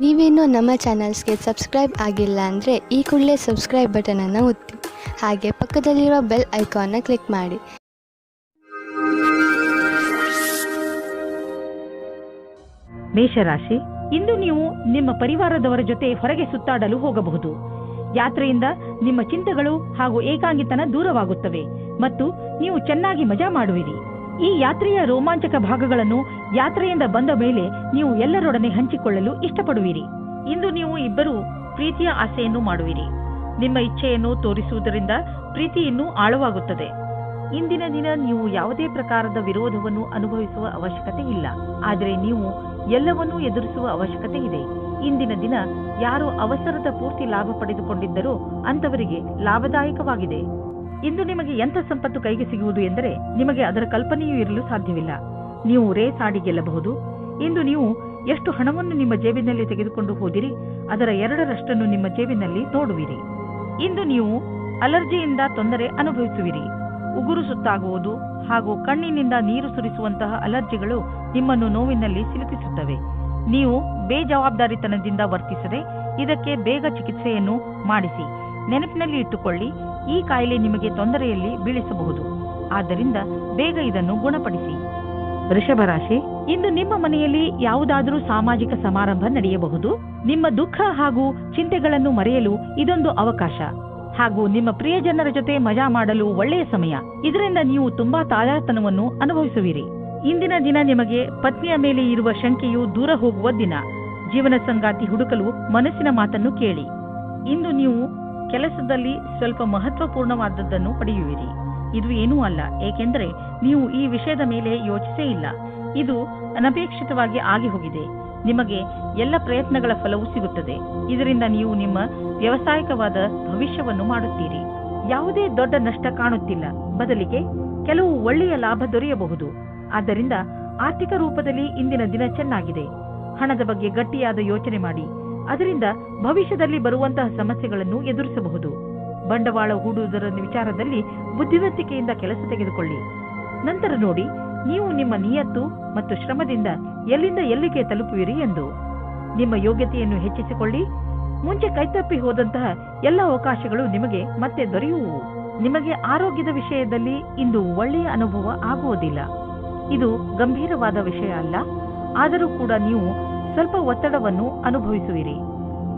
ನೀವೇನೂ ನಮ್ಮ ಚಾನಲ್ಸ್ಗೆ ಸಬ್ಸ್ಕ್ರೈಬ್ ಆಗಿಲ್ಲ ಅಂದರೆ ಈ ಕೂಡಲೇ ಸಬ್ಸ್ಕ್ರೈಬ್ ಬಟನನ್ನು ಒತ್ತಿ ಹಾಗೆ ಪಕ್ಕದಲ್ಲಿರೋ ಬೆಲ್ ಐಕಾನ್ನ ಕ್ಲಿಕ್ ಮಾಡಿ. ಮೇಷರಾಶಿ, ಇಂದು ನೀವು ನಿಮ್ಮ ಪರಿವಾರದವರ ಜೊತೆ ಹೊರಗೆ ಸುತ್ತಾಡಲು ಹೋಗಬಹುದು. ಯಾತ್ರೆಯಿಂದ ನಿಮ್ಮ ಚಿಂತೆಗಳು ಹಾಗೂ ಏಕಾಂಗಿತನ ದೂರವಾಗುತ್ತವೆ ಮತ್ತು ನೀವು ಚೆನ್ನಾಗಿ ಮಜಾ ಮಾಡುವಿರಿ. ಈ ಯಾತ್ರೆಯ ರೋಮಾಂಚಕ ಭಾಗಗಳನ್ನು ಯಾತ್ರೆಯಿಂದ ಬಂದ ಮೇಲೆ ನೀವು ಎಲ್ಲರೊಡನೆ ಹಂಚಿಕೊಳ್ಳಲು ಇಷ್ಟಪಡುವಿರಿ. ಇಂದು ನೀವು ಇಬ್ಬರು ಪ್ರೀತಿಯ ಆಸೆಯನ್ನು ಮಾಡುವಿರಿ. ನಿಮ್ಮ ಇಚ್ಛೆಯನ್ನು ತೋರಿಸುವುದರಿಂದ ಪ್ರೀತಿ ಇನ್ನೂ ಆಳವಾಗುತ್ತದೆ. ಇಂದಿನ ದಿನ ನೀವು ಯಾವುದೇ ಪ್ರಕಾರದ ವಿರೋಧವನ್ನು ಅನುಭವಿಸುವ ಅವಶ್ಯಕತೆ ಇಲ್ಲ, ಆದರೆ ನೀವು ಎಲ್ಲವನ್ನೂ ಎದುರಿಸುವ ಅವಶ್ಯಕತೆ ಇದೆ. ಇಂದಿನ ದಿನ ಯಾರು ಅವಸರದ ಪೂರ್ತಿ ಲಾಭ ಪಡೆದುಕೊಂಡಿದ್ದರೋ ಅಂತವರಿಗೆ ಲಾಭದಾಯಕವಾಗಿದೆ. ಇಂದು ನಿಮಗೆ ಎಂಥ ಸಂಪತ್ತು ಕೈಗೆ ಸಿಗುವುದು ಎಂದರೆ ನಿಮಗೆ ಅದರ ಕಲ್ಪನೆಯೂ ಇರಲು ಸಾಧ್ಯವಿಲ್ಲ. ನೀವು ರೇಸ್ ಆಡಿ ಗೆಲ್ಲಬಹುದು. ಇಂದು ನೀವು ಎಷ್ಟು ಹಣವನ್ನು ನಿಮ್ಮ ಜೇಬಿನಲ್ಲಿ ತೆಗೆದುಕೊಂಡು ಹೋದಿರಿ ಅದರ 2ರಷ್ಟನ್ನು ನಿಮ್ಮ ಜೇಬಿನಲ್ಲಿ ನೋಡುವಿರಿ. ಇಂದು ನೀವು ಅಲರ್ಜಿಯಿಂದ ತೊಂದರೆ ಅನುಭವಿಸುವಿರಿ. ಉಗುರು ಸುತ್ತಾಗುವುದು ಹಾಗೂ ಕಣ್ಣಿನಿಂದ ನೀರು ಸುರಿಸುವಂತಹ ಅಲರ್ಜಿಗಳು ನಿಮ್ಮನ್ನು ನೋವಿನಲ್ಲಿ ಸಿಲುಕಿಸುತ್ತವೆ. ನೀವು ಬೇಜವಾಬ್ದಾರಿತನದಿಂದ ವರ್ತಿಸದೆ ಇದಕ್ಕೆ ಬೇಗ ಚಿಕಿತ್ಸೆಯನ್ನು ಮಾಡಿಸಿ. ನೆನಪಿನಲ್ಲಿ ಇಟ್ಟುಕೊಳ್ಳಿ, ಈ ಕಾಯಿಲೆ ನಿಮಗೆ ತೊಂದರೆಯಲ್ಲಿ ಬೀಳಿಸಬಹುದು. ಆದ್ದರಿಂದ ಬೇಗ ಇದನ್ನು ಗುಣಪಡಿಸಿ. ವೃಷಭ ರಾಶಿ, ಇಂದು ನಿಮ್ಮ ಮನೆಯಲ್ಲಿ ಯಾವುದಾದರೂ ಸಾಮಾಜಿಕ ಸಮಾರಂಭ ನಡೆಯಬಹುದು. ನಿಮ್ಮ ದುಃಖ ಹಾಗೂ ಚಿಂತೆಗಳನ್ನು ಮರೆಯಲು ಇದೊಂದು ಅವಕಾಶ ಹಾಗೂ ನಿಮ್ಮ ಪ್ರಿಯಜನರ ಜೊತೆ ಮಜಾ ಮಾಡಲು ಒಳ್ಳೆಯ ಸಮಯ. ಇದರಿಂದ ನೀವು ತುಂಬಾ ತಾಜಾತನವನ್ನು ಅನುಭವಿಸುವಿರಿ. ಇಂದಿನ ದಿನ ನಿಮಗೆ ಪತ್ನಿಯ ಮೇಲೆ ಇರುವ ಶಂಕೆಯು ದೂರ ಹೋಗುವ ದಿನ. ಜೀವನ ಸಂಗಾತಿ ಹುಡುಕಲು ಮನಸ್ಸಿನ ಮಾತನ್ನು ಕೇಳಿ. ಇಂದು ನೀವು ಕೆಲಸದಲ್ಲಿ ಸ್ವಲ್ಪ ಮಹತ್ವಪೂರ್ಣವಾದದ್ದನ್ನು ಪಡೆಯುವಿರಿ. ಇದು ಏನೂ ಅಲ್ಲ, ಏಕೆಂದರೆ ನೀವು ಈ ವಿಷಯದ ಮೇಲೆ ಯೋಚಿಸೇ ಇಲ್ಲ. ಇದು ಅನಪೇಕ್ಷಿತವಾಗಿ ಆಗಿ ಹೋಗಿದೆ. ನಿಮಗೆ ಎಲ್ಲ ಪ್ರಯತ್ನಗಳ ಫಲವೂ ಸಿಗುತ್ತದೆ. ಇದರಿಂದ ನೀವು ನಿಮ್ಮ ವ್ಯವಸಾಯಿಕವಾದ ಭವಿಷ್ಯವನ್ನು ಮಾಡುತ್ತೀರಿ. ಯಾವುದೇ ದೊಡ್ಡ ನಷ್ಟ ಕಾಣುತ್ತಿಲ್ಲ, ಬದಲಿಗೆ ಕೆಲವು ಒಳ್ಳೆಯ ಲಾಭ ದೊರೆಯಬಹುದು. ಆದ್ದರಿಂದ ಆರ್ಥಿಕ ರೂಪದಲ್ಲಿ ಇಂದಿನ ದಿನ ಚೆನ್ನಾಗಿದೆ. ಹಣದ ಬಗ್ಗೆ ಗಟ್ಟಿಯಾದ ಯೋಚನೆ ಮಾಡಿ. ಅದರಿಂದ ಭವಿಷ್ಯದಲ್ಲಿ ಬರುವಂತಹ ಸಮಸ್ಯೆಗಳನ್ನು ಎದುರಿಸಬಹುದು. ಬಂಡವಾಳ ಹೂಡುವುದರ ವಿಚಾರದಲ್ಲಿ ಬುದ್ಧಿವಂತಿಕೆಯಿಂದ ಕೆಲಸ ತೆಗೆದುಕೊಳ್ಳಿ. ನಂತರ ನೋಡಿ ನೀವು ನಿಮ್ಮ ನಿಯತ್ತು ಮತ್ತು ಶ್ರಮದಿಂದ ಎಲ್ಲಿಂದ ಎಲ್ಲಿಗೆ ತಲುಪುವಿರಿ ಎಂದು. ನಿಮ್ಮ ಯೋಗ್ಯತೆಯನ್ನು ಹೆಚ್ಚಿಸಿಕೊಳ್ಳಿ. ಮುಂಚೆ ಕೈತಪ್ಪಿ ಹೋದಂತಹ ಎಲ್ಲ ಅವಕಾಶಗಳು ನಿಮಗೆ ಮತ್ತೆ ದೊರೆಯುವು. ನಿಮಗೆ ಆರೋಗ್ಯದ ವಿಷಯದಲ್ಲಿ ಇಂದು ಒಳ್ಳೆಯ ಅನುಭವ ಆಗುವುದಿಲ್ಲ. ಇದು ಗಂಭೀರವಾದ ವಿಷಯ ಅಲ್ಲ, ಆದರೂ ಕೂಡ ನೀವು ಸ್ವಲ್ಪ ಒತ್ತಡವನ್ನು ಅನುಭವಿಸುವಿರಿ.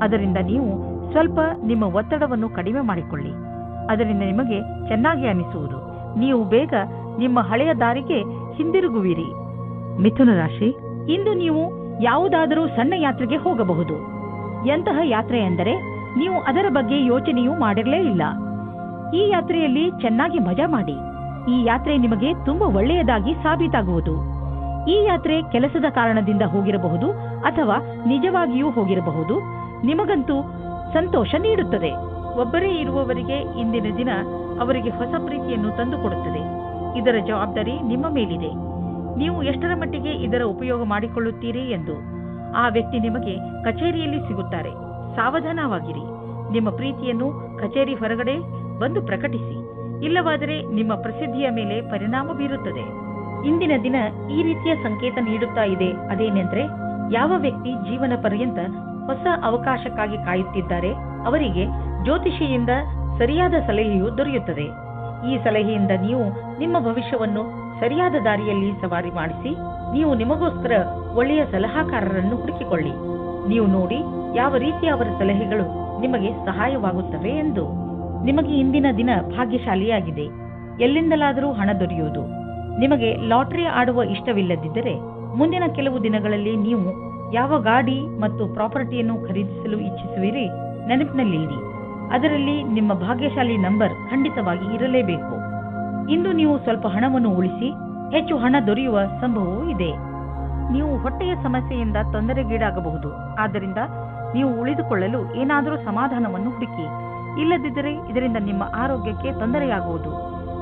ಅದರಿಂದ ನೀವು ಸ್ವಲ್ಪ ನಿಮ್ಮ ಒತ್ತಡವನ್ನು ಕಡಿಮೆ ಮಾಡಿಕೊಳ್ಳಿ. ಅದರಿಂದ ನಿಮಗೆ ಚೆನ್ನಾಗಿ ಅನಿಸುವುದು. ನೀವು ಬೇಗ ನಿಮ್ಮ ಹಳೆಯ ದಾರಿಗೆ ಹಿಂದಿರುಗುವಿರಿ. ಮಿಥುನ ರಾಶಿ, ಇಂದು ನೀವು ಯಾವುದಾದರೂ ಸಣ್ಣ ಯಾತ್ರೆಗೆ ಹೋಗಬಹುದು. ಎಂತಹ ಯಾತ್ರೆ ಎಂದರೆ ನೀವು ಅದರ ಬಗ್ಗೆ ಯೋಚನೆಯೂ ಮಾಡಿರಲೇ ಇಲ್ಲ. ಈ ಯಾತ್ರೆಯಲ್ಲಿ ಚೆನ್ನಾಗಿ ಮಜಾ ಮಾಡಿ. ಈ ಯಾತ್ರೆ ನಿಮಗೆ ತುಂಬಾ ಒಳ್ಳೆಯದಾಗಿ ಸಾಬೀತಾಗುವುದು. ಈ ಯಾತ್ರೆ ಕೆಲಸದ ಕಾರಣದಿಂದ ಹೋಗಿರಬಹುದು ಅಥವಾ ನಿಜವಾಗಿಯೂ ಹೋಗಿರಬಹುದು. ನಿಮಗಂತೂ ಸಂತೋಷ ನೀಡುತ್ತದೆ. ಒಬ್ಬರೇ ಇರುವವರಿಗೆ ಇಂದಿನ ದಿನ ಅವರಿಗೆ ಹೊಸ ಪ್ರೀತಿಯನ್ನು ತಂದುಕೊಡುತ್ತದೆ. ಇದರ ಜವಾಬ್ದಾರಿ ನಿಮ್ಮ ಮೇಲಿದೆ. ನೀವು ಎಷ್ಟರ ಮಟ್ಟಿಗೆ ಇದರ ಉಪಯೋಗ ಮಾಡಿಕೊಳ್ಳುತ್ತೀರಿ ಎಂದು. ಆ ವ್ಯಕ್ತಿ ನಿಮಗೆ ಕಚೇರಿಯಲ್ಲಿ ಸಿಗುತ್ತಾರೆ. ಸಾವಧಾನವಾಗಿರಿ. ನಿಮ್ಮ ಪ್ರೀತಿಯನ್ನು ಕಚೇರಿ ಹೊರಗಡೆ ಬಂದು ಪ್ರಕಟಿಸಿ. ಇಲ್ಲವಾದರೆ ನಿಮ್ಮ ಪ್ರಸಿದ್ಧಿಯ ಮೇಲೆ ಪರಿಣಾಮ ಬೀರುತ್ತದೆ. ಇಂದಿನ ದಿನ ಈ ರೀತಿಯ ಸಂಕೇತ ನೀಡುತ್ತಾ ಇದೆ. ಅದೇನೆಂದ್ರೆ, ಯಾವ ವ್ಯಕ್ತಿ ಜೀವನ ಪರ್ಯಂತ ಹೊಸ ಅವಕಾಶಕ್ಕಾಗಿ ಕಾಯುತ್ತಿದ್ದಾರೆ ಅವರಿಗೆ ಜ್ಯೋತಿಷಿಯಿಂದ ಸರಿಯಾದ ಸಲಹೆಯು ದೊರೆಯುತ್ತದೆ. ಈ ಸಲಹೆಯಿಂದ ನೀವು ನಿಮ್ಮ ಭವಿಷ್ಯವನ್ನು ಸರಿಯಾದ ದಾರಿಯಲ್ಲಿ ಸವಾರಿ ಮಾಡಿಸಿ. ನೀವು ನಿಮಗೋಸ್ಕರ ಒಳ್ಳೆಯ ಸಲಹಾಕಾರರನ್ನು ಹುಡುಕಿಕೊಳ್ಳಿ. ನೀವು ನೋಡಿ ಯಾವ ರೀತಿಯ ಅವರ ಸಲಹೆಗಳು ನಿಮಗೆ ಸಹಾಯವಾಗುತ್ತವೆ ಎಂದು. ನಿಮಗೆ ಇಂದಿನ ದಿನ ಭಾಗ್ಯಶಾಲಿಯಾಗಿದೆ. ಎಲ್ಲಿಂದಲಾದರೂ ಹಣ ದೊರೆಯುವುದು. ನಿಮಗೆ ಲಾಟರಿ ಆಡುವ ಇಷ್ಟವಿಲ್ಲದಿದ್ದರೆ ಮುಂದಿನ ಕೆಲವು ದಿನಗಳಲ್ಲಿ ನೀವು ಯಾವ ಗಾಡಿ ಮತ್ತು ಪ್ರಾಪರ್ಟಿಯನ್ನು ಖರೀದಿಸಲು ಇಚ್ಛಿಸುವಿರಿ ನೆನಪಿನಲ್ಲಿಡಿ. ಅದರಲ್ಲಿ ನಿಮ್ಮ ಭಾಗ್ಯಶಾಲಿ ನಂಬರ್ ಖಂಡಿತವಾಗಿ ಇರಲೇಬೇಕು. ಇಂದು ನೀವು ಸ್ವಲ್ಪ ಹಣವನ್ನು ಉಳಿಸಿ. ಹೆಚ್ಚು ಹಣ ದೊರೆಯುವ ಸಂಭವವೂ ಇದೆ. ನೀವು ಹೊಟ್ಟೆಯ ಸಮಸ್ಯೆಯಿಂದ ತೊಂದರೆಗೀಡಾಗಬಹುದು. ಆದ್ದರಿಂದ ನೀವು ಉಳಿದುಕೊಳ್ಳಲು ಏನಾದರೂ ಸಮಾಧಾನವನ್ನು ಹುಡುಕಿ. ಇಲ್ಲದಿದ್ದರೆ ಇದರಿಂದ ನಿಮ್ಮ ಆರೋಗ್ಯಕ್ಕೆ ತೊಂದರೆಯಾಗುವುದು.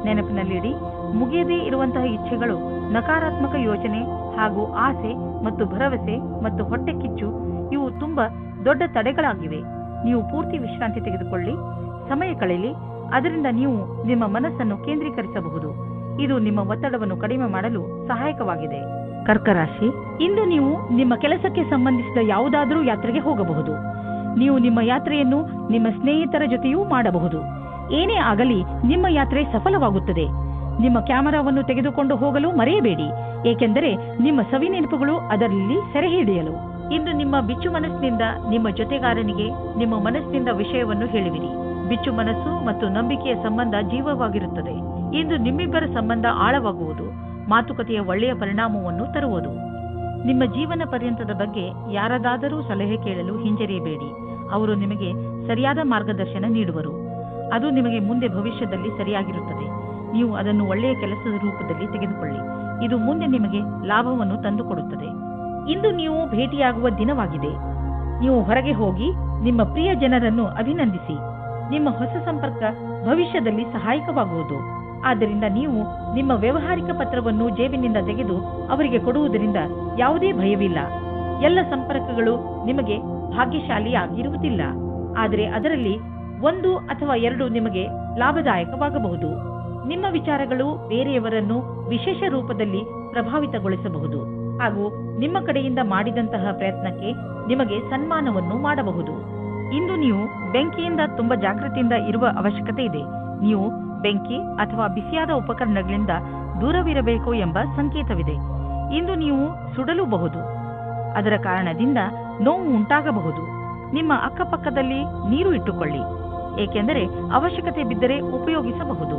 ನೆನಪಿನಲ್ಲಿಡಿ, ಮುಗಿಯದೇ ಇರುವಂತಹ ಇಚ್ಛೆಗಳು, ನಕಾರಾತ್ಮಕ ಯೋಚನೆ ಹಾಗೂ ಆಸೆ ಮತ್ತು ಭರವಸೆ ಮತ್ತು ಹೊಟ್ಟೆ ಕಿಚ್ಚು ಇವು ತುಂಬಾ ದೊಡ್ಡ ತಡೆಗಳಾಗಿವೆ. ನೀವು ಪೂರ್ತಿ ವಿಶ್ರಾಂತಿ ತೆಗೆದುಕೊಳ್ಳಿ, ಸಮಯ ಕಳೆಯಲಿ. ಅದರಿಂದ ನೀವು ನಿಮ್ಮ ಮನಸ್ಸನ್ನು ಕೇಂದ್ರೀಕರಿಸಬಹುದು. ಇದು ನಿಮ್ಮ ಒತ್ತಡವನ್ನು ಕಡಿಮೆ ಮಾಡಲು ಸಹಾಯಕವಾಗಿದೆ. ಕರ್ಕ ರಾಶಿ, ಇಂದು ನೀವು ನಿಮ್ಮ ಕೆಲಸಕ್ಕೆ ಸಂಬಂಧಿಸಿದ ಯಾವುದಾದರೂ ಯಾತ್ರೆಗೆ ಹೋಗಬಹುದು. ನೀವು ನಿಮ್ಮ ಯಾತ್ರೆಯನ್ನು ನಿಮ್ಮ ಸ್ನೇಹಿತರ ಜೊತೆಯೂ ಮಾಡಬಹುದು. ಏನೇ ಆಗಲಿ ನಿಮ್ಮ ಯಾತ್ರೆ ಸಫಲವಾಗುತ್ತದೆ. ನಿಮ್ಮ ಕ್ಯಾಮೆರಾವನ್ನು ತೆಗೆದುಕೊಂಡು ಹೋಗಲು ಮರೆಯಬೇಡಿ, ಏಕೆಂದರೆ ನಿಮ್ಮ ಸವಿ ನೆನಪುಗಳು ಅದರಲ್ಲಿ ಸೆರೆ ಹಿಡಿಯಲು. ಇಂದು ನಿಮ್ಮ ಬಿಚ್ಚು ಮನಸ್ಸಿನಿಂದ ನಿಮ್ಮ ಜೊತೆಗಾರನಿಗೆ ನಿಮ್ಮ ಮನಸ್ಸಿನಿಂದ ವಿಷಯವನ್ನು ಹೇಳಿವಿರಿ. ಬಿಚ್ಚು ಮನಸ್ಸು ಮತ್ತು ನಂಬಿಕೆಯ ಸಂಬಂಧ ಜೀವವಾಗಿರುತ್ತದೆ. ಇಂದು ನಿಮ್ಮಿಬ್ಬರ ಸಂಬಂಧ ಆಳವಾಗುವುದು, ಮಾತುಕತೆಯ ಒಳ್ಳೆಯ ಪರಿಣಾಮವನ್ನು ತರುವುದು. ನಿಮ್ಮ ಜೀವನ ಪರ್ಯಂತದ ಬಗ್ಗೆ ಯಾರದಾದರೂ ಸಲಹೆ ಕೇಳಲು ಹಿಂಜರಿಯಬೇಡಿ. ಅವರು ನಿಮಗೆ ಸರಿಯಾದ ಮಾರ್ಗದರ್ಶನ ನೀಡುವರು. ಅದು ನಿಮಗೆ ಮುಂದೆ ಭವಿಷ್ಯದಲ್ಲಿ ಸರಿಯಾಗಿರುತ್ತದೆ. ನೀವು ಅದನ್ನು ಒಳ್ಳೆಯ ಕೆಲಸದ ರೂಪದಲ್ಲಿ ತೆಗೆದುಕೊಳ್ಳಿ. ಇದು ಮುಂದೆ ನಿಮಗೆ ಲಾಭವನ್ನು ತಂದುಕೊಡುತ್ತದೆ. ಇಂದು ನೀವು ಭೇಟಿಯಾಗುವ ದಿನವಾಗಿದೆ. ನೀವು ಹೊರಗೆ ಹೋಗಿ ನಿಮ್ಮ ಪ್ರಿಯ ಜನರನ್ನು ಅಭಿನಂದಿಸಿ. ನಿಮ್ಮ ಹೊಸ ಸಂಪರ್ಕ ಭವಿಷ್ಯದಲ್ಲಿ ಸಹಾಯಕವಾಗುವುದು. ಆದ್ದರಿಂದ ನೀವು ನಿಮ್ಮ ವ್ಯವಹಾರಿಕ ಪತ್ರವನ್ನು ಜೇಬಿನಿಂದ ತೆಗೆದು ಅವರಿಗೆ ಕೊಡುವುದರಿಂದ ಯಾವುದೇ ಭಯವಿಲ್ಲ. ಎಲ್ಲ ಸಂಪರ್ಕಗಳು ನಿಮಗೆ ಭಾಗ್ಯಶಾಲಿಯಾಗಿರುವುದಿಲ್ಲ, ಆದರೆ ಅದರಲ್ಲಿ 1 ಅಥವಾ 2 ನಿಮಗೆ ಲಾಭದಾಯಕವಾಗಬಹುದು. ನಿಮ್ಮ ವಿಚಾರಗಳು ಬೇರೆಯವರನ್ನು ವಿಶೇಷ ರೂಪದಲ್ಲಿ ಪ್ರಭಾವಿತಗೊಳಿಸಬಹುದು ಹಾಗೂ ನಿಮ್ಮ ಕಡೆಯಿಂದ ಮಾಡಿದಂತಹ ಪ್ರಯತ್ನಕ್ಕೆ ನಿಮಗೆ ಸನ್ಮಾನವನ್ನು ಮಾಡಬಹುದು. ಇಂದು ನೀವು ಬೆಂಕಿಯಿಂದ ತುಂಬಾ ಜಾಗೃತಿಯಿಂದ ಇರುವ ಅವಶ್ಯಕತೆ ಇದೆ. ನೀವು ಬೆಂಕಿ ಅಥವಾ ಬಿಸಿಯಾದ ಉಪಕರಣಗಳಿಂದ ದೂರವಿರಬೇಕು ಎಂಬ ಸಂಕೇತವಿದೆ. ಇಂದು ನೀವು ಸುಡಲೂಬಹುದು. ಅದರ ಕಾರಣದಿಂದ ನೋವು ಉಂಟಾಗಬಹುದು. ನಿಮ್ಮ ಅಕ್ಕಪಕ್ಕದಲ್ಲಿ ನೀರು ಇಟ್ಟುಕೊಳ್ಳಿ, ಏಕೆಂದರೆ ಅವಶ್ಯಕತೆ ಬಿದ್ದರೆ ಉಪಯೋಗಿಸಬಹುದು.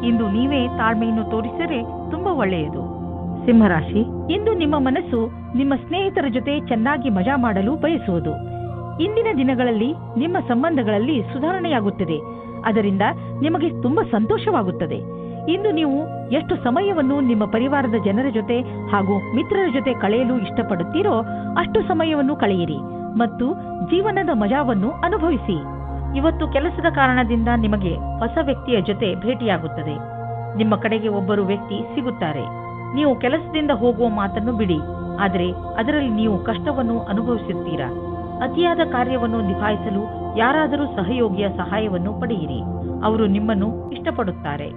ಇಂದು ನೀವೇ ತಾಳ್ಮೆಯನ್ನು ತೋರಿಸಿದರೆ ತುಂಬಾ ಒಳ್ಳೆಯದು. ಸಿಂಹರಾಶಿ, ಇಂದು ನಿಮ್ಮ ಮನಸ್ಸು ನಿಮ್ಮ ಸ್ನೇಹಿತರ ಜೊತೆ ಚೆನ್ನಾಗಿ ಮಜಾ ಮಾಡಲು ಬಯಸುವುದು. ಇಂದಿನ ದಿನಗಳಲ್ಲಿ ನಿಮ್ಮ ಸಂಬಂಧಗಳಲ್ಲಿ ಸುಧಾರಣೆಯಾಗುತ್ತದೆ. ಅದರಿಂದ ನಿಮಗೆ ತುಂಬಾ ಸಂತೋಷವಾಗುತ್ತದೆ. ಇಂದು ನೀವು ಎಷ್ಟು ಸಮಯವನ್ನು ನಿಮ್ಮ ಪರಿವಾರದ ಜನರ ಜೊತೆ ಹಾಗೂ ಮಿತ್ರರ ಜೊತೆ ಕಳೆಯಲು ಇಷ್ಟಪಡುತ್ತೀರೋ ಅಷ್ಟು ಸಮಯವನ್ನು ಕಳೆಯಿರಿ ಮತ್ತು ಜೀವನದ ಮಜಾವನ್ನು ಅನುಭವಿಸಿ. ಇವತ್ತು ಕೆಲಸದ ಕಾರಣದಿಂದ ನಿಮಗೆ ಹೊಸ ವ್ಯಕ್ತಿಯ ಜೊತೆ ಭೇಟಿಯಾಗುತ್ತದೆ. ನಿಮ್ಮ ಕಡೆಗೆ ಒಬ್ಬರು ವ್ಯಕ್ತಿ ಸಿಗುತ್ತಾರೆ. ನೀವು ಕೆಲಸದಿಂದ ಹೋಗುವ ಮಾತನ್ನು ಬಿಡಿ, ಆದರೆ ಅದರಲ್ಲಿ ನೀವು ಕಷ್ಟವನ್ನು ಅನುಭವಿಸುತ್ತೀರಾ. ಅತಿಯಾದ ಕಾರ್ಯವನ್ನು ನಿಭಾಯಿಸಲು ಯಾರಾದರೂ ಸಹಯೋಗಿಯ ಸಹಾಯವನ್ನು ಪಡೆಯಿರಿ. ಅವರು ನಿಮ್ಮನ್ನು ಇಷ್ಟಪಡುತ್ತಾರೆ.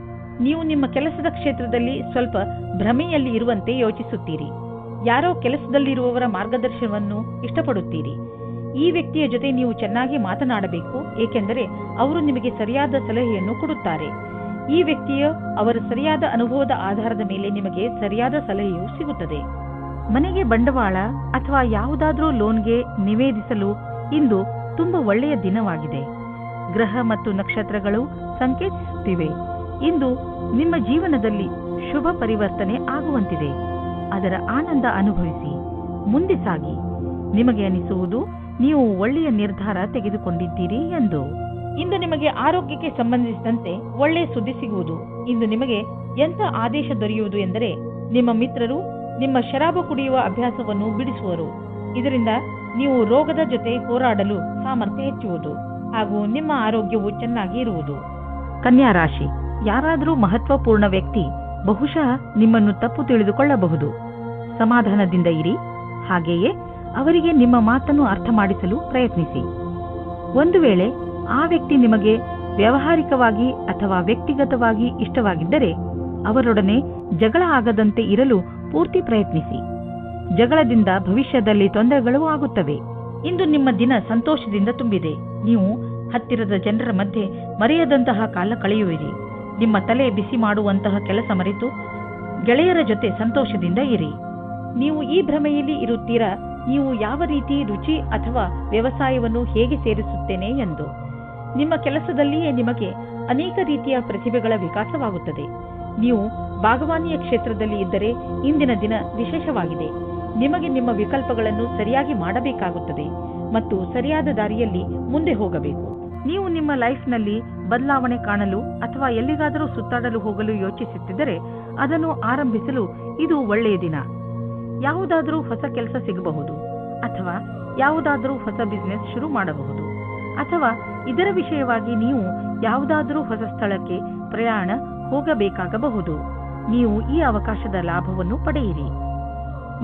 ನೀವು ನಿಮ್ಮ ಕೆಲಸದ ಕ್ಷೇತ್ರದಲ್ಲಿ ಸ್ವಲ್ಪ ಭ್ರಮೆಯಲ್ಲಿ ಇರುವಂತೆ ಯೋಚಿಸುತ್ತೀರಿ. ಯಾರೋ ಕೆಲಸದಲ್ಲಿರುವವರ ಮಾರ್ಗದರ್ಶನವನ್ನು ಇಷ್ಟಪಡುತ್ತೀರಿ. ಈ ವ್ಯಕ್ತಿಯ ಜೊತೆ ನೀವು ಚೆನ್ನಾಗಿ ಮಾತನಾಡಬೇಕು, ಏಕೆಂದರೆ ಅವರು ನಿಮಗೆ ಸರಿಯಾದ ಸಲಹೆಯನ್ನು ಕೊಡುತ್ತಾರೆ. ಈ ವ್ಯಕ್ತಿಯ ಅವರ ಸರಿಯಾದ ಅನುಭವದ ಆಧಾರದ ಮೇಲೆ ನಿಮಗೆ ಸರಿಯಾದ ಸಲಹೆಯು ಸಿಗುತ್ತದೆ. ಮನೆಗೆ ಬಂಡವಾಳ ಅಥವಾ ಯಾವುದಾದ್ರೂ ಲೋನ್ಗೆ ನಿವೇದಿಸಲು ಇಂದು ತುಂಬಾ ಒಳ್ಳೆಯ ದಿನವಾಗಿದೆ. ಗ್ರಹ ಮತ್ತು ನಕ್ಷತ್ರಗಳು ಸಂಕೇತಿಸುತ್ತಿವೆ. ಇಂದು ನಿಮ್ಮ ಜೀವನದಲ್ಲಿ ಶುಭ ಪರಿವರ್ತನೆ ಆಗುವಂತಿದೆ. ಅದರ ಆನಂದ ಅನುಭವಿಸಿ ಮುಂದೆ ಸಾಗಿ. ನಿಮಗೆ ಅನಿಸುವುದು ನೀವು ಒಳ್ಳೆಯ ನಿರ್ಧಾರ ತೆಗೆದುಕೊಂಡಿದ್ದೀರಿ ಎಂದು. ಇಂದು ನಿಮಗೆ ಆರೋಗ್ಯಕ್ಕೆ ಸಂಬಂಧಿಸಿದಂತೆ ಒಳ್ಳೆಯ ಸುದ್ದಿ ಸಿಗುವುದು. ಇಂದು ನಿಮಗೆ ಎಂಥ ಆದೇಶ ದೊರೆಯುವುದು ಎಂದರೆ ನಿಮ್ಮ ಮಿತ್ರರು ನಿಮ್ಮ ಶರಾಬು ಕುಡಿಯುವ ಅಭ್ಯಾಸವನ್ನು ಬಿಡಿಸುವರು. ಇದರಿಂದ ನೀವು ರೋಗದ ಜೊತೆ ಹೋರಾಡಲು ಸಾಮರ್ಥ್ಯ ಹೆಚ್ಚುವುದು ಹಾಗೂ ನಿಮ್ಮ ಆರೋಗ್ಯವು ಚೆನ್ನಾಗಿ ಇರುವುದು. ಕನ್ಯಾ ರಾಶಿ, ಯಾರಾದರೂ ಮಹತ್ವಪೂರ್ಣ ವ್ಯಕ್ತಿ ಬಹುಶಃ ನಿಮ್ಮನ್ನು ತಪ್ಪು ತಿಳಿದುಕೊಳ್ಳಬಹುದು. ಸಮಾಧಾನದಿಂದ ಇರಿ. ಹಾಗೆಯೇ ಅವರಿಗೆ ನಿಮ್ಮ ಮಾತನ್ನು ಅರ್ಥ ಮಾಡಿಸಲು ಪ್ರಯತ್ನಿಸಿ. ಒಂದು ವೇಳೆ ಆ ವ್ಯಕ್ತಿ ನಿಮಗೆ ವ್ಯಾವಹಾರಿಕವಾಗಿ ಅಥವಾ ವ್ಯಕ್ತಿಗತವಾಗಿ ಇಷ್ಟವಾಗಿದ್ದರೆ ಅವರೊಡನೆ ಜಗಳ ಆಗದಂತೆ ಇರಲು ಪೂರ್ತಿ ಪ್ರಯತ್ನಿಸಿ. ಜಗಳದಿಂದ ಭವಿಷ್ಯದಲ್ಲಿ ತೊಂದರೆಗಳು ಆಗುತ್ತವೆ. ಇಂದು ನಿಮ್ಮ ದಿನ ಸಂತೋಷದಿಂದ ತುಂಬಿದೆ. ನೀವು ಹತ್ತಿರದ ಜನರ ಮಧ್ಯೆ ಮರೆಯದಂತಹ ಕಾಲ ಕಳೆಯುವಿರಿ. ನಿಮ್ಮ ತಲೆ ಬಿಸಿ ಮಾಡುವಂತಹ ಕೆಲಸ ಮರೆತು ಗೆಳೆಯರ ಜೊತೆ ಸಂತೋಷದಿಂದ ಇರಿ. ನೀವು ಈ ಭ್ರಮೆಯಲ್ಲಿ ಇರುತ್ತೀರಾ, ನೀವು ಯಾವ ರೀತಿ ರುಚಿ ಅಥವಾ ವ್ಯವಸಾಯವನ್ನು ಹೇಗೆ ಸೇರಿಸುತ್ತೇನೆ ಎಂದು. ನಿಮ್ಮ ಕೆಲಸದಲ್ಲಿಯೇ ನಿಮಗೆ ಅನೇಕ ರೀತಿಯ ಪ್ರತಿಭೆಗಳ ವಿಕಾಸವಾಗುತ್ತದೆ. ನೀವು ಬಾಗವಾನಿಯ ಕ್ಷೇತ್ರದಲ್ಲಿ ಇದ್ದರೆ ಇಂದಿನ ದಿನ ವಿಶೇಷವಾಗಿದೆ. ನಿಮಗೆ ನಿಮ್ಮ ವಿಕಲ್ಪಗಳನ್ನು ಸರಿಯಾಗಿ ಮಾಡಬೇಕಾಗುತ್ತದೆ ಮತ್ತು ಸರಿಯಾದ ದಾರಿಯಲ್ಲಿ ಮುಂದೆ ಹೋಗಬೇಕು. ನೀವು ನಿಮ್ಮ ಲೈಫ್ನಲ್ಲಿ ಬದಲಾವಣೆ ಕಾಣಲು ಅಥವಾ ಎಲ್ಲಿಗಾದರೂ ಸುತ್ತಾಡಲು ಹೋಗಲು ಯೋಚಿಸುತ್ತಿದ್ದರೆ ಅದನ್ನು ಆರಂಭಿಸಲು ಇದು ಒಳ್ಳೆಯ ದಿನ. ಯಾವುದಾದರೂ ಹೊಸ ಕೆಲಸ ಸಿಗಬಹುದು ಅಥವಾ ಯಾವುದಾದರೂ ಹೊಸ ಬಿಸಿನೆಸ್ ಶುರು ಮಾಡಬಹುದು ಅಥವಾ ಇದರ ವಿಷಯವಾಗಿ ನೀವು ಯಾವುದಾದರೂ ಹೊಸ ಸ್ಥಳಕ್ಕೆ ಪ್ರಯಾಣ ಹೋಗಬೇಕಾಗಬಹುದು. ನೀವು ಈ ಅವಕಾಶದ ಲಾಭವನ್ನು ಪಡೆಯಿರಿ.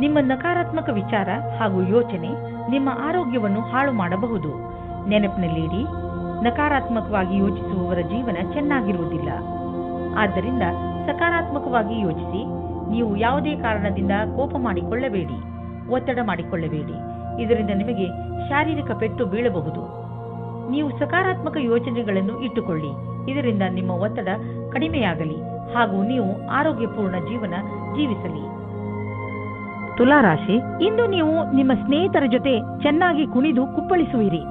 ನಿಮ್ಮ ನಕಾರಾತ್ಮಕ ವಿಚಾರ ಹಾಗೂ ಯೋಚನೆ ನಿಮ್ಮ ಆರೋಗ್ಯವನ್ನು ಹಾಳು ಮಾಡಬಹುದು. ನೆನಪಿನಲ್ಲಿಡಿ, ನಕಾರಾತ್ಮಕವಾಗಿ ಯೋಚಿಸುವವರ ಜೀವನ ಚೆನ್ನಾಗಿರುವುದಿಲ್ಲ. ಆದ್ದರಿಂದ ಸಕಾರಾತ್ಮಕವಾಗಿ ಯೋಚಿಸಿ. ನೀವು ಯಾವುದೇ ಕಾರಣದಿಂದ ಕೋಪ ಮಾಡಿಕೊಳ್ಳಬೇಡಿ, ಒತ್ತಡ ಮಾಡಿಕೊಳ್ಳಬೇಡಿ. ಇದರಿಂದ ನಿಮಗೆ ಶಾರೀರಿಕ ಪೆಟ್ಟು ಬೀಳಬಹುದು. ನೀವು ಸಕಾರಾತ್ಮಕ ಯೋಚನೆಗಳನ್ನು ಇಟ್ಟುಕೊಳ್ಳಿ. ಇದರಿಂದ ನಿಮ್ಮ ಒತ್ತಡ ಕಡಿಮೆಯಾಗಲಿ ಹಾಗೂ ನೀವು ಆರೋಗ್ಯಪೂರ್ಣ ಜೀವನ ಜೀವಿಸಲಿ. ತುಲಾರಾಶಿ, ಇಂದು ನೀವು ನಿಮ್ಮ ಸ್ನೇಹಿತರ ಜೊತೆ ಚೆನ್ನಾಗಿ ಕುಣಿದು ಕುಪ್ಪಳಿಸುವಿರಿ.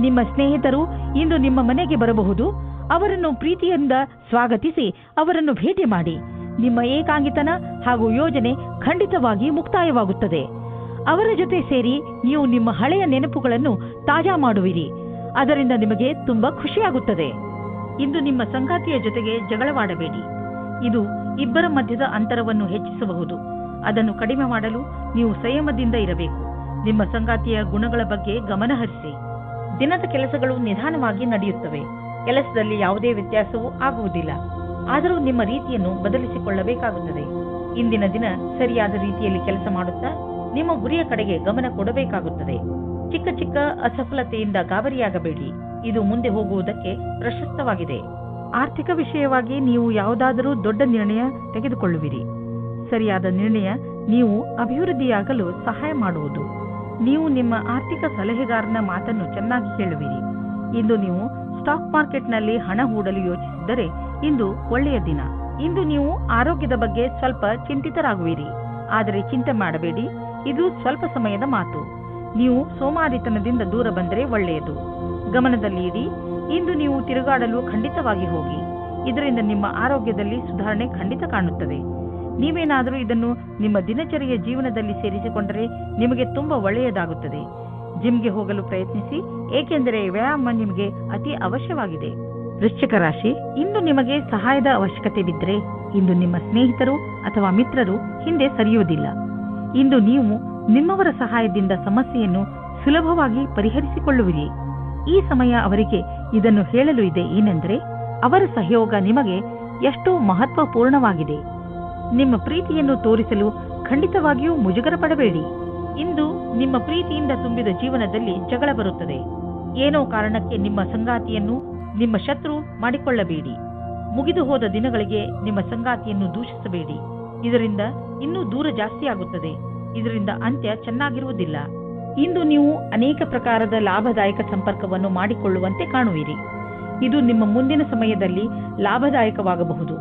ನಿಮ್ಮ ಸ್ನೇಹಿತರು ಇಂದು ನಿಮ್ಮ ಮನೆಗೆ ಬರಬಹುದು. ಅವರನ್ನು ಪ್ರೀತಿಯಿಂದ ಸ್ವಾಗತಿಸಿ ಅವರನ್ನು ಭೇಟಿ ಮಾಡಿ. ನಿಮ್ಮ ಏಕಾಂಗಿತನ ಹಾಗೂ ಯೋಜನೆ ಖಂಡಿತವಾಗಿ ಮುಕ್ತಾಯವಾಗುತ್ತದೆ. ಅವರ ಜೊತೆ ಸೇರಿ ನೀವು ನಿಮ್ಮ ಹಳೆಯ ನೆನಪುಗಳನ್ನು ತಾಜಾ ಮಾಡುವಿರಿ. ಅದರಿಂದ ನಿಮಗೆ ತುಂಬಾ ಖುಷಿಯಾಗುತ್ತದೆ. ಇಂದು ನಿಮ್ಮ ಸಂಗಾತಿಯ ಜೊತೆಗೆ ಜಗಳವಾಡಬೇಡಿ. ಇದು ಇಬ್ಬರ ಮಧ್ಯದ ಅಂತರವನ್ನು ಹೆಚ್ಚಿಸಬಹುದು. ಅದನ್ನು ಕಡಿಮೆ ಮಾಡಲು ನೀವು ಸಂಯಮದಿಂದ ಇರಬೇಕು. ನಿಮ್ಮ ಸಂಗಾತಿಯ ಗುಣಗಳ ಬಗ್ಗೆ ಗಮನ ಹರಿಸಿ. ದಿನದ ಕೆಲಸಗಳು ನಿಧಾನವಾಗಿ ನಡೆಯುತ್ತವೆ. ಕೆಲಸದಲ್ಲಿ ಯಾವುದೇ ವ್ಯತ್ಯಾಸವೂ ಆಗುವುದಿಲ್ಲ. ಆದರೂ ನಿಮ್ಮ ರೀತಿಯನ್ನು ಬದಲಿಸಿಕೊಳ್ಳಬೇಕಾಗುತ್ತದೆ. ಇಂದಿನ ದಿನ ಸರಿಯಾದ ರೀತಿಯಲ್ಲಿ ಕೆಲಸ ಮಾಡುತ್ತಾ ನಿಮ್ಮ ಗುರಿಯ ಕಡೆಗೆ ಗಮನ ಕೊಡಬೇಕಾಗುತ್ತದೆ. ಚಿಕ್ಕ ಚಿಕ್ಕ ಅಸಫಲತೆಯಿಂದ ಗಾಬರಿಯಾಗಬೇಡಿ. ಇದು ಮುಂದೆ ಹೋಗುವುದಕ್ಕೆ ಪ್ರಶಸ್ತವಾಗಿದೆ. ಆರ್ಥಿಕ ವಿಷಯವಾಗಿ ನೀವು ಯಾವುದಾದರೂ ದೊಡ್ಡ ನಿರ್ಣಯ ತೆಗೆದುಕೊಳ್ಳುವಿರಿ. ಸರಿಯಾದ ನಿರ್ಣಯ ನೀವು ಅಭಿವೃದ್ಧಿಯಾಗಲು ಸಹಾಯ ಮಾಡುವುದು. ನೀವು ನಿಮ್ಮ ಆರ್ಥಿಕ ಸಲಹೆಗಾರನ ಮಾತನ್ನು ಚೆನ್ನಾಗಿ ಕೇಳುವಿರಿ. ಇಂದು ನೀವು ಸ್ಟಾಕ್ ಮಾರ್ಕೆಟ್ನಲ್ಲಿ ಹಣ ಹೂಡಲು ಯೋಚಿಸಿದ್ದರೆ ಇಂದು ಒಳ್ಳೆಯ ದಿನ. ಇಂದು ನೀವು ಆರೋಗ್ಯದ ಬಗ್ಗೆ ಸ್ವಲ್ಪ ಚಿಂತಿತರಾಗುವಿರಿ. ಆದರೆ ಚಿಂತೆ ಮಾಡಬೇಡಿ, ಇದು ಸ್ವಲ್ಪ ಸಮಯದ ಮಾತು. ನೀವು ಸೋಮಾರಿತನದಿಂದ ದೂರ ಬಂದರೆ ಒಳ್ಳೆಯದು. ಗಮನದಲ್ಲಿ ಇಡಿ. ಇಂದು ನೀವು ತಿರುಗಾಡಲು ಖಂಡಿತವಾಗಿ ಹೋಗಿ. ಇದರಿಂದ ನಿಮ್ಮ ಆರೋಗ್ಯದಲ್ಲಿ ಸುಧಾರಣೆ ಖಂಡಿತ ಕಾಣುತ್ತದೆ. ನೀವೇನಾದರೂ ಇದನ್ನು ನಿಮ್ಮ ದಿನಚರಿಯ ಜೀವನದಲ್ಲಿ ಸೇರಿಸಿಕೊಂಡರೆ ನಿಮಗೆ ತುಂಬಾ ಒಳ್ಳೆಯದಾಗುತ್ತದೆ. ಜಿಮ್ಗೆ ಹೋಗಲು ಪ್ರಯತ್ನಿಸಿ, ಏಕೆಂದರೆ ವ್ಯಾಯಾಮ ನಿಮಗೆ ಅತಿ ಅವಶ್ಯವಾಗಿದೆ. ವೃಶ್ಚಿಕ ರಾಶಿ, ಇಂದು ನಿಮಗೆ ಸಹಾಯದ ಅವಶ್ಯಕತೆ ಬಿದ್ದರೆ ಇಂದು ನಿಮ್ಮ ಸ್ನೇಹಿತರು ಅಥವಾ ಮಿತ್ರರು ಹಿಂದೆ ಸರಿಯುವುದಿಲ್ಲ. ಇಂದು ನೀವು ನಿಮ್ಮವರ ಸಹಾಯದಿಂದ ಸಮಸ್ಯೆಯನ್ನು ಸುಲಭವಾಗಿ ಪರಿಹರಿಸಿಕೊಳ್ಳುವಿರಿ. ಈ ಸಮಯ ಅವರಿಗೆ ಇದನ್ನು ಹೇಳಲು ಇದೆ. ಏನೆಂದರೆ ಅವರ ಸಹಯೋಗ ನಿಮಗೆ ಎಷ್ಟು ಮಹತ್ವಪೂರ್ಣವಾಗಿದೆ. ನಿಮ್ಮ ಪ್ರೀತಿಯನ್ನು ತೋರಿಸಲು ಖಂಡಿತವಾಗಿಯೂ ಮುಜುಗರ ಪಡಬೇಡಿ. ಇಂದು ನಿಮ್ಮ ಪ್ರೀತಿಯಿಂದ ತುಂಬಿದ ಜೀವನದಲ್ಲಿ ಜಗಳ ಬರುತ್ತದೆ. ಏನೋ ಕಾರಣಕ್ಕೆ ನಿಮ್ಮ ಸಂಗಾತಿಯನ್ನು ನಿಮ್ಮ ಶತ್ರು ಮಾಡಿಕೊಳ್ಳಬೇಡಿ. ಮುಗಿದು ಹೋದ ದಿನಗಳಿಗೆ ನಿಮ್ಮ ಸಂಗಾತಿಯನ್ನು ದೂಷಿಸಬೇಡಿ. ಇದರಿಂದ ಇನ್ನೂ ದೂರ ಜಾಸ್ತಿಯಾಗುತ್ತದೆ. ಇದರಿಂದ ಅಂತ್ಯ ಚೆನ್ನಾಗಿರುವುದಿಲ್ಲ. ಇಂದು ನೀವು ಅನೇಕ ಪ್ರಕಾರದ ಲಾಭದಾಯಕ ಸಂಪರ್ಕವನ್ನು ಮಾಡಿಕೊಳ್ಳುವಂತೆ ಕಾಣುವಿರಿ. ಇದು ನಿಮ್ಮ ಮುಂದಿನ ಸಮಯದಲ್ಲಿ ಲಾಭದಾಯಕವಾಗಬಹುದು.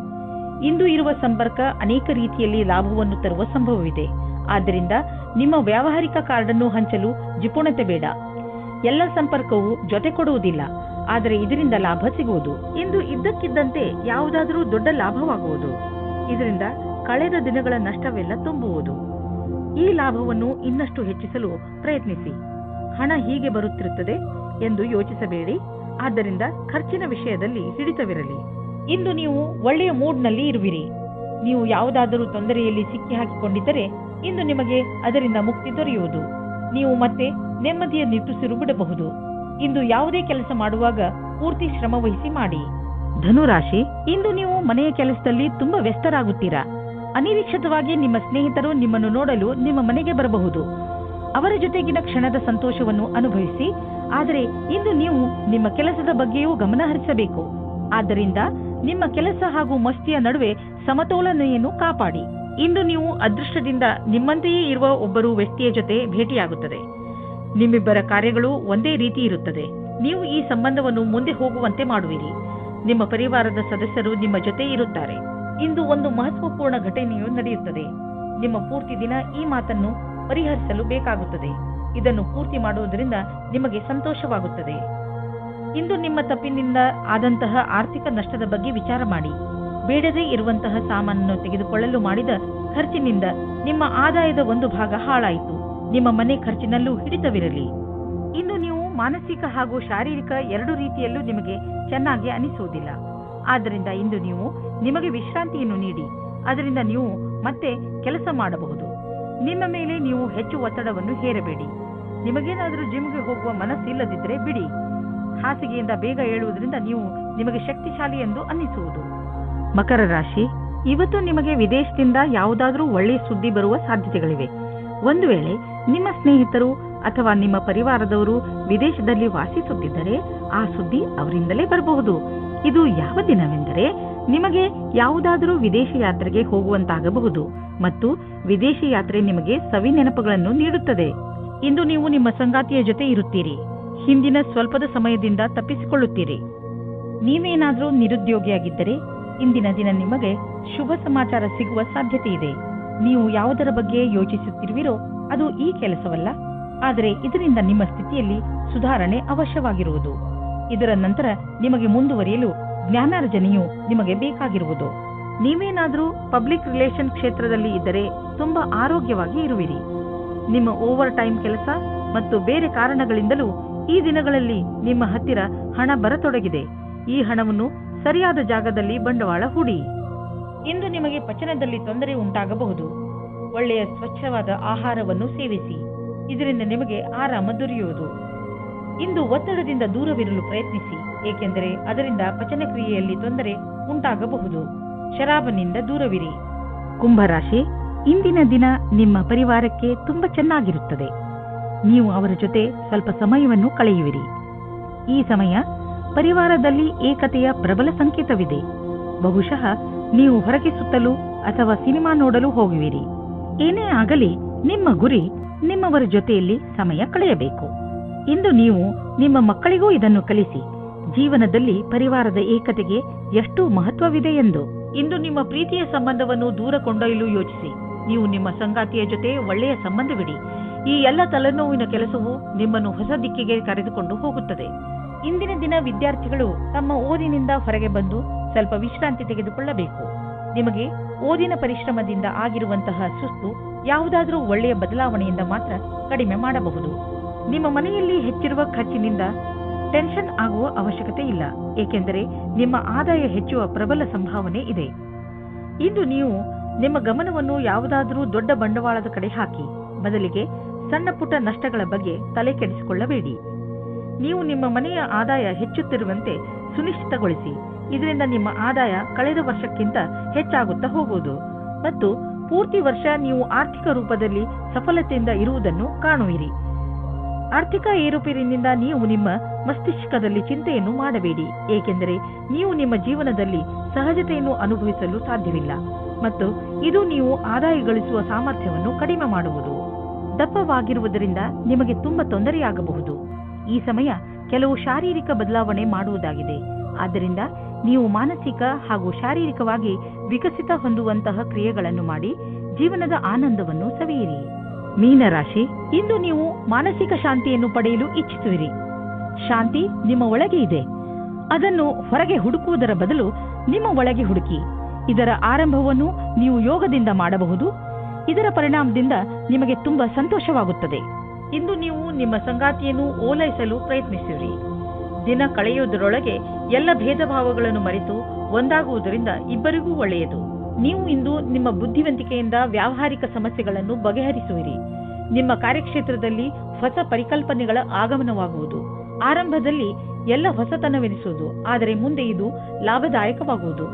ಇಂದು ಇರುವ ಸಂಪರ್ಕ ಅನೇಕ ರೀತಿಯಲ್ಲಿ ಲಾಭವನ್ನು ತರುವ ಸಂಭವವಿದೆ. ಆದ್ದರಿಂದ ನಿಮ್ಮ ವ್ಯಾವಹಾರಿಕ ಕಾರ್ಡನ್ನು ಹಂಚಲು ಜಿಪುಣತೆ ಬೇಡ. ಎಲ್ಲ ಸಂಪರ್ಕವು ಜೊತೆ ಕೊಡುವುದಿಲ್ಲ, ಆದರೆ ಇದರಿಂದ ಲಾಭ ಸಿಗುವುದು. ಇಂದು ಇದ್ದಕ್ಕಿದ್ದಂತೆ ಯಾವುದಾದರೂ ದೊಡ್ಡ ಲಾಭವಾಗುವುದು. ಇದರಿಂದ ಕಳೆದ ದಿನಗಳ ನಷ್ಟವೆಲ್ಲ ತುಂಬುವುದು. ಈ ಲಾಭವನ್ನು ಇನ್ನಷ್ಟು ಹೆಚ್ಚಿಸಲು ಪ್ರಯತ್ನಿಸಿ. ಹಣ ಹೀಗೆ ಬರುತ್ತಿರುತ್ತದೆ ಎಂದು ಯೋಚಿಸಬೇಡಿ. ಆದ್ದರಿಂದ ಖರ್ಚಿನ ವಿಷಯದಲ್ಲಿ ಹಿಡಿತವಿರಲಿ. ಇಂದು ನೀವು ಒಳ್ಳೆಯ ಮೂಡ್ನಲ್ಲಿ ಇರುವಿರಿ. ನೀವು ಯಾವುದಾದರೂ ತೊಂದರೆಯಲ್ಲಿ ಸಿಕ್ಕಿ ಹಾಕಿಕೊಂಡಿದ್ದರೆ ಇಂದು ನಿಮಗೆ ಅದರಿಂದ ಮುಕ್ತಿ ದೊರೆಯುವುದು. ನೀವು ಮತ್ತೆ ನೆಮ್ಮದಿಯ ನಿಟ್ಟುಸಿರು ಬಿಡಬಹುದು. ಇಂದು ಯಾವುದೇ ಕೆಲಸ ಮಾಡುವಾಗ ಪೂರ್ತಿ ಶ್ರಮ ವಹಿಸಿ ಮಾಡಿ. ಧನುರಾಶಿ, ಇಂದು ನೀವು ಮನೆಯ ಕೆಲಸದಲ್ಲಿ ತುಂಬಾ ವ್ಯಸ್ತರಾಗುತ್ತೀರಾ. ಅನಿರೀಕ್ಷಿತವಾಗಿ ನಿಮ್ಮ ಸ್ನೇಹಿತರು ನಿಮ್ಮನ್ನು ನೋಡಲು ನಿಮ್ಮ ಮನೆಗೆ ಬರಬಹುದು. ಅವರ ಜೊತೆಗಿನ ಕ್ಷಣದ ಸಂತೋಷವನ್ನು ಅನುಭವಿಸಿ. ಆದರೆ ಇಂದು ನೀವು ನಿಮ್ಮ ಕೆಲಸದ ಬಗ್ಗೆಯೂ ಗಮನ ಹರಿಸಬೇಕು. ಆದ್ದರಿಂದ ನಿಮ್ಮ ಕೆಲಸ ಹಾಗೂ ಮಸ್ತಿಯ ನಡುವೆ ಸಮತೋಲನೆಯನ್ನು ಕಾಪಾಡಿ. ಇಂದು ನೀವು ಅದೃಷ್ಟದಿಂದ ನಿಮ್ಮಂತೆಯೇ ಇರುವ ಒಬ್ಬರು ವ್ಯಕ್ತಿಯ ಜೊತೆ ಭೇಟಿಯಾಗುತ್ತದೆ. ನಿಮ್ಮಿಬ್ಬರ ಕಾರ್ಯಗಳು ಒಂದೇ ರೀತಿ ಇರುತ್ತದೆ. ನೀವು ಈ ಸಂಬಂಧವನ್ನು ಮುಂದೆ ಹೋಗುವಂತೆ ಮಾಡುವಿರಿ. ನಿಮ್ಮ ಪರಿವಾರದ ಸದಸ್ಯರು ನಿಮ್ಮ ಜೊತೆ ಇರುತ್ತಾರೆ. ಇಂದು ಒಂದು ಮಹತ್ವಪೂರ್ಣ ಘಟನೆಯು ನಡೆಯುತ್ತದೆ. ನಿಮ್ಮ ಪೂರ್ತಿ ದಿನ ಈ ಮಾತನ್ನು ಪರಿಹರಿಸಲು ಬೇಕಾಗುತ್ತದೆ. ಇದನ್ನು ಪೂರ್ತಿ ಮಾಡುವುದರಿಂದ ನಿಮಗೆ ಸಂತೋಷವಾಗುತ್ತದೆ. ಇಂದು ನಿಮ್ಮ ತಪ್ಪಿನಿಂದ ಆದಂತಹ ಆರ್ಥಿಕ ನಷ್ಟದ ಬಗ್ಗೆ ವಿಚಾರ ಮಾಡಿ. ಬೇಡದೇ ಇರುವಂತಹ ಸಾಮಾನನ್ನು ತೆಗೆದುಕೊಳ್ಳಲು ಮಾಡಿದ ಖರ್ಚಿನಿಂದ ನಿಮ್ಮ ಆದಾಯದ ಒಂದು ಭಾಗ ಹಾಳಾಯಿತು. ನಿಮ್ಮ ಮನೆ ಖರ್ಚಿನಲ್ಲೂ ಹಿಡಿತವಿರಲಿ. ಇಂದು ನೀವು ಮಾನಸಿಕ ಹಾಗೂ ಶಾರೀರಿಕ ಎರಡು ರೀತಿಯಲ್ಲೂ ನಿಮಗೆ ಚೆನ್ನಾಗಿ ಅನಿಸುವುದಿಲ್ಲ. ಆದ್ದರಿಂದ ಇಂದು ನೀವು ನಿಮಗೆ ವಿಶ್ರಾಂತಿಯನ್ನು ನೀಡಿ. ಅದರಿಂದ ನೀವು ಮತ್ತೆ ಕೆಲಸ ಮಾಡಬಹುದು. ನಿಮ್ಮ ಮೇಲೆ ನೀವು ಹೆಚ್ಚು ಒತ್ತಡವನ್ನು ಹೇರಬೇಡಿ. ನಿಮಗೇನಾದರೂ ಜಿಮ್ಗೆ ಹೋಗುವ ಮನಸ್ಸಿಲ್ಲದಿದ್ದರೆ ಬಿಡಿ. ಹಾಸಿಗೆಯಿಂದ ಬೇಗ ಏಳುವುದರಿಂದ ನೀವು ನಿಮಗೆ ಶಕ್ತಿಶಾಲಿ ಎಂದು ಅನ್ನಿಸುವುದು. ಮಕರ ರಾಶಿ, ಇವತ್ತು ನಿಮಗೆ ವಿದೇಶದಿಂದ ಯಾವುದಾದರೂ ಒಳ್ಳೆಯ ಸುದ್ದಿ ಬರುವ ಸಾಧ್ಯತೆಗಳಿವೆ. ಒಂದು ವೇಳೆ ನಿಮ್ಮ ಸ್ನೇಹಿತರು ಅಥವಾ ನಿಮ್ಮ ಪರಿವಾರದವರು ವಿದೇಶದಲ್ಲಿ ವಾಸಿಸುತ್ತಿದ್ದರೆ ಆ ಸುದ್ದಿ ಅವರಿಂದಲೇ ಬರಬಹುದು. ಇದು ಯಾವ ದಿನವೆಂದರೆ ನಿಮಗೆ ಯಾವುದಾದರೂ ವಿದೇಶ ಯಾತ್ರೆಗೆ ಹೋಗುವಂತಾಗಬಹುದು. ಮತ್ತು ವಿದೇಶಿ ಯಾತ್ರೆ ನಿಮಗೆ ಸವಿ ನೆನಪುಗಳನ್ನು ನೀಡುತ್ತದೆ. ಇಂದು ನೀವು ನಿಮ್ಮ ಸಂಗಾತಿಯ ಜೊತೆ ಇರುತ್ತೀರಿ. ಹಿಂದಿನ ಸ್ವಲ್ಪದ ಸಮಯದಿಂದ ತಪ್ಪಿಸಿಕೊಳ್ಳುತ್ತೀರಿ. ನೀವೇನಾದರೂ ನಿರುದ್ಯೋಗಿಯಾಗಿದ್ದರೆ ಇಂದಿನ ದಿನ ನಿಮಗೆ ಶುಭ ಸಮಾಚಾರ ಸಿಗುವ ಸಾಧ್ಯತೆ ಇದೆ. ನೀವು ಯಾವುದರ ಬಗ್ಗೆ ಯೋಚಿಸುತ್ತಿರುವಿರೋ ಅದು ಈ ಕೆಲಸವಲ್ಲ, ಆದರೆ ಇದರಿಂದ ನಿಮ್ಮ ಸ್ಥಿತಿಯಲ್ಲಿ ಸುಧಾರಣೆ ಅವಶ್ಯವಾಗಿರುವುದು. ಇದರ ನಂತರ ನಿಮಗೆ ಮುಂದುವರಿಯಲು ಜ್ಞಾನಾರ್ಜನೆಯು ನಿಮಗೆ ಬೇಕಾಗಿರುವುದು. ನೀವೇನಾದರೂ ಪಬ್ಲಿಕ್ ರಿಲೇಷನ್ ಕ್ಷೇತ್ರದಲ್ಲಿ ಇದ್ದರೆ ತುಂಬಾ ಆರೋಗ್ಯವಾಗಿ ಇರುವಿರಿ. ನಿಮ್ಮ ಓವರ್ ಟೈಮ್ ಕೆಲಸ ಮತ್ತು ಬೇರೆ ಕಾರಣಗಳಿಂದಲೂ ಈ ದಿನಗಳಲ್ಲಿ ನಿಮ್ಮ ಹತ್ತಿರ ಹಣ ಬರತೊಡಗಿದೆ. ಈ ಹಣವನ್ನು ಸರಿಯಾದ ಜಾಗದಲ್ಲಿ ಬಂಡವಾಳ ಹೂಡಿ. ಇಂದು ನಿಮಗೆ ಪಚನದಲ್ಲಿ ತೊಂದರೆ ಉಂಟಾಗಬಹುದು. ಒಳ್ಳೆಯ ಸ್ವಚ್ಛವಾದ ಆಹಾರವನ್ನು ಸೇವಿಸಿ, ಇದರಿಂದ ನಿಮಗೆ ಆರಾಮ ದೊರೆಯುವುದು. ಇಂದು ಒತ್ತಡದಿಂದ ದೂರವಿರಲು ಪ್ರಯತ್ನಿಸಿ, ಏಕೆಂದರೆ ಅದರಿಂದ ಪಚನ ಕ್ರಿಯೆಯಲ್ಲಿ ತೊಂದರೆ ಉಂಟಾಗಬಹುದು. ಶರಾಬನಿಂದ ದೂರವಿರಿ. ಕುಂಭರಾಶಿ, ಇಂದಿನ ದಿನ ನಿಮ್ಮ ಪರಿವಾರಕ್ಕೆ ತುಂಬಾ ಚೆನ್ನಾಗಿರುತ್ತದೆ. ನೀವು ಅವರ ಜೊತೆ ಸ್ವಲ್ಪ ಸಮಯವನ್ನು ಕಳೆಯುವಿರಿ. ಈ ಸಮಯ ಪರಿವಾರದಲ್ಲಿ ಏಕತೆಯ ಪ್ರಬಲ ಸಂಕೇತವಿದೆ. ಬಹುಶಃ ನೀವು ಹೊರಗೆ ಸುತ್ತಲು ಅಥವಾ ಸಿನಿಮಾ ನೋಡಲು ಹೋಗುವಿರಿ. ಏನೇ ಆಗಲಿ ನಿಮ್ಮ ಗುರಿ ನಿಮ್ಮವರ ಜೊತೆಯಲ್ಲಿ ಸಮಯ ಕಳೆಯಬೇಕು. ಇಂದು ನೀವು ನಿಮ್ಮ ಮಕ್ಕಳಿಗೂ ಇದನ್ನು ಕಲಿಸಿ, ಜೀವನದಲ್ಲಿ ಪರಿವಾರದ ಏಕತೆಗೆ ಎಷ್ಟು ಮಹತ್ವವಿದೆ ಎಂದು. ಇಂದು ನಿಮ್ಮ ಪ್ರೀತಿಯ ಸಂಬಂಧವನ್ನು ದೂರ ಕೊಂಡೊಯ್ಯಲು ಯೋಚಿಸಿ. ನೀವು ನಿಮ್ಮ ಸಂಗಾತಿಯ ಜೊತೆ ಒಳ್ಳೆಯ ಸಂಬಂಧವಿಡಿ. ಈ ಎಲ್ಲ ತಲೆನೋವಿನ ಕೆಲಸವು ನಿಮ್ಮನ್ನು ಹೊಸ ದಿಕ್ಕಿಗೆ ಕರೆದುಕೊಂಡು ಹೋಗುತ್ತದೆ. ಇಂದಿನ ದಿನ ವಿದ್ಯಾರ್ಥಿಗಳು ತಮ್ಮ ಓದಿನಿಂದ ಹೊರಗೆ ಬಂದು ಸ್ವಲ್ಪ ವಿಶ್ರಾಂತಿ ತೆಗೆದುಕೊಳ್ಳಬೇಕು. ನಿಮಗೆ ಓದಿನ ಪರಿಶ್ರಮದಿಂದ ಆಗಿರುವಂತಹ ಸುಸ್ತು ಯಾವುದಾದರೂ ಒಳ್ಳೆಯ ಬದಲಾವಣೆಯಿಂದ ಮಾತ್ರ ಕಡಿಮೆ ಮಾಡಬಹುದು. ನಿಮ್ಮ ಮನೆಯಲ್ಲಿ ಹೆಚ್ಚಿರುವ ಖರ್ಚಿನಿಂದ ಟೆನ್ಷನ್ ಆಗುವ ಅವಶ್ಯಕತೆ ಇಲ್ಲ, ಏಕೆಂದರೆ ನಿಮ್ಮ ಆದಾಯ ಹೆಚ್ಚುವ ಪ್ರಬಲ ಸಂಭಾವನೆ ಇದೆ. ಇಂದು ನೀವು ನಿಮ್ಮ ಗಮನವನ್ನು ಯಾವುದಾದರೂ ದೊಡ್ಡ ಬಂಡವಾಳದ ಕಡೆ ಹಾಕಿ, ಬದಲಿಗೆ ಸಣ್ಣ ಪುಟ್ಟ ನಷ್ಟಗಳ ಬಗ್ಗೆ ತಲೆ ಕೆಡಿಸಿಕೊಳ್ಳಬೇಡಿ. ನೀವು ನಿಮ್ಮ ಮನೆಯ ಆದಾಯ ಹೆಚ್ಚುತ್ತಿರುವಂತೆ ಸುನಿಶ್ಚಿತಗೊಳಿಸಿ. ಇದರಿಂದ ನಿಮ್ಮ ಆದಾಯ ಕಳೆದ ವರ್ಷಕ್ಕಿಂತ ಹೆಚ್ಚಾಗುತ್ತಾ ಹೋಗುವುದು ಮತ್ತು ಪೂರ್ತಿ ವರ್ಷ ನೀವು ಆರ್ಥಿಕ ರೂಪದಲ್ಲಿ ಸಫಲತೆಯಿಂದ ಇರುವುದನ್ನು ಕಾಣುವಿರಿ. ಆರ್ಥಿಕ ಏರುಪೇರಿನಿಂದ ನೀವು ನಿಮ್ಮ ಮಸ್ತಿಷ್ಕದಲ್ಲಿ ಚಿಂತೆಯನ್ನು ಮಾಡಬೇಡಿ, ಏಕೆಂದರೆ ನೀವು ನಿಮ್ಮ ಜೀವನದಲ್ಲಿ ಸಹಜತೆಯನ್ನು ಅನುಭವಿಸಲು ಸಾಧ್ಯವಿಲ್ಲ ಮತ್ತು ಇದು ನೀವು ಆದಾಯ ಗಳಿಸುವ ಸಾಮರ್ಥ್ಯವನ್ನು ಕಡಿಮೆ ಮಾಡುವುದು. ದಪ್ಪವಾಗಿರುವುದರಿಂದ ನಿಮಗೆ ತುಂಬಾ ತೊಂದರೆಯಾಗಬಹುದು. ಈ ಸಮಯ ಕೆಲವು ಶಾರೀರಿಕ ಬದಲಾವಣೆ ಮಾಡುವುದಾಗಿದೆ. ಆದ್ದರಿಂದ ನೀವು ಮಾನಸಿಕ ಹಾಗೂ ಶಾರೀರಿಕವಾಗಿ ವಿಕಸಿತ ಹೊಂದುವಂತಹ ಕ್ರಿಯೆಗಳನ್ನು ಮಾಡಿ ಜೀವನದ ಆನಂದವನ್ನು ಸವಿಯಿರಿ. ಮೀನರಾಶಿ, ಇಂದು ನೀವು ಮಾನಸಿಕ ಶಾಂತಿಯನ್ನು ಪಡೆಯಲು ಇಚ್ಛಿಸುವಿರಿ. ಶಾಂತಿ ನಿಮ್ಮ ಒಳಗೆ ಇದೆ. ಅದನ್ನು ಹೊರಗೆ ಹುಡುಕುವುದರ ಬದಲು ನಿಮ್ಮ ಒಳಗೆ ಹುಡುಕಿ. ಇದರ ಆರಂಭವನ್ನು ನೀವು ಯೋಗದಿಂದ ಮಾಡಬಹುದು. ಇದರ ಪರಿಣಾಮದಿಂದ ನಿಮಗೆ ತುಂಬಾ ಸಂತೋಷವಾಗುತ್ತದೆ. ಇಂದು ನೀವು ನಿಮ್ಮ ಸಂಗಾತಿಯನ್ನು ಓಲೈಸಲು ಪ್ರಯತ್ನಿಸಿರಿ. ದಿನ ಕಳೆಯುವುದರೊಳಗೆ ಎಲ್ಲ ಭೇದ ಭಾವಗಳನ್ನು ಮರೆತು ಒಂದಾಗುವುದರಿಂದ ಇಬ್ಬರಿಗೂ ಒಳ್ಳೆಯದು. ನೀವು ಇಂದು ನಿಮ್ಮ ಬುದ್ಧಿವಂತಿಕೆಯಿಂದ ವ್ಯಾವಹಾರಿಕ ಸಮಸ್ಯೆಗಳನ್ನು ಬಗೆಹರಿಸುವಿರಿ. ನಿಮ್ಮ ಕಾರ್ಯಕ್ಷೇತ್ರದಲ್ಲಿ ಹೊಸ ಪರಿಕಲ್ಪನೆಗಳ ಆಗಮನವಾಗುವುದು. ಆರಂಭದಲ್ಲಿ ಎಲ್ಲ ಹೊಸತನವೆನಿಸುವುದು, ಆದರೆ ಮುಂದೆ ಇದು ಲಾಭದಾಯಕವಾಗುವುದು.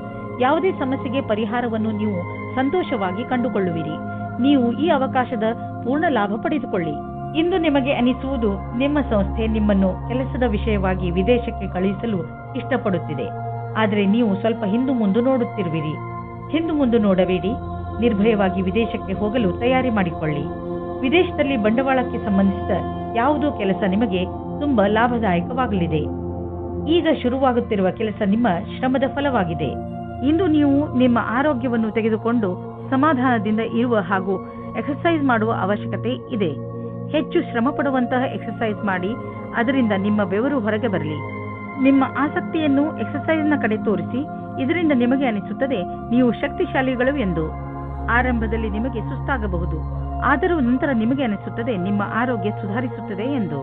ಯಾವುದೇ ಸಮಸ್ಯೆಗೆ ಪರಿಹಾರವನ್ನು ನೀವು ಸಂತೋಷವಾಗಿ ಕಂಡುಕೊಳ್ಳುವಿರಿ. ನೀವು ಈ ಅವಕಾಶದ ಪೂರ್ಣ ಲಾಭ ಪಡೆದುಕೊಳ್ಳಿ. ಇಂದು ನಿಮಗೆ ಅನಿಸುವುದು ನಿಮ್ಮ ಸಂಸ್ಥೆ ನಿಮ್ಮನ್ನು ಕೆಲಸದ ವಿಷಯವಾಗಿ ವಿದೇಶಕ್ಕೆ ಕಳುಹಿಸಲು ಇಷ್ಟಪಡುತ್ತಿದೆ, ಆದರೆ ನೀವು ಸ್ವಲ್ಪ ಹಿಂದು ಮುಂದೆ ನೋಡುತ್ತಿರುವಿರಿ. ಹಿಂದು ಮುಂದೆ ನೋಡಬೇಡಿ. ನಿರ್ಭಯವಾಗಿ ವಿದೇಶಕ್ಕೆ ಹೋಗಲು ತಯಾರಿ ಮಾಡಿಕೊಳ್ಳಿ. ವಿದೇಶದಲ್ಲಿ ಬಂಡವಾಳಕ್ಕೆ ಸಂಬಂಧಿಸಿದ ಯಾವುದೋ ಕೆಲಸ ನಿಮಗೆ ತುಂಬಾ ಲಾಭದಾಯಕವಾಗಲಿದೆ. ಈಗ ಶುರುವಾಗುತ್ತಿರುವ ಕೆಲಸ ನಿಮ್ಮ ಶ್ರಮದ ಫಲವಾಗಿದೆ. ಇಂದು ನೀವು ನಿಮ್ಮ ಆರೋಗ್ಯವನ್ನು ತೆಗೆದುಕೊಂಡು ಸಮಾಧಾನದಿಂದ ಇರುವ ಹಾಗೂ ಎಕ್ಸರ್ಸೈಸ್ ಮಾಡುವ ಅವಶ್ಯಕತೆ ಇದೆ. ಹೆಚ್ಚು ಶ್ರಮ ಪಡುವಂತಹ ಎಕ್ಸರ್ಸೈಸ್ ಮಾಡಿ, ಅದರಿಂದ ನಿಮ್ಮ ಬೆವರು ಹೊರಗೆ ಬರಲಿ. ನಿಮ್ಮ ಆಸಕ್ತಿಯನ್ನು ಎಕ್ಸರ್ಸೈಸ್ನ ಕಡೆ ತೋರಿಸಿ. ಇದರಿಂದ ನಿಮಗೆ ಅನಿಸುತ್ತದೆ ನೀವು ಶಕ್ತಿಶಾಲಿಗಳು ಎಂದು. ಆರಂಭದಲ್ಲಿ ನಿಮಗೆ ಸುಸ್ತಾಗಬಹುದು, ಆದರೂ ನಂತರ ನಿಮಗೆ ಅನಿಸುತ್ತದೆ ನಿಮ್ಮ ಆರೋಗ್ಯ ಸುಧಾರಿಸುತ್ತದೆ ಎಂದು.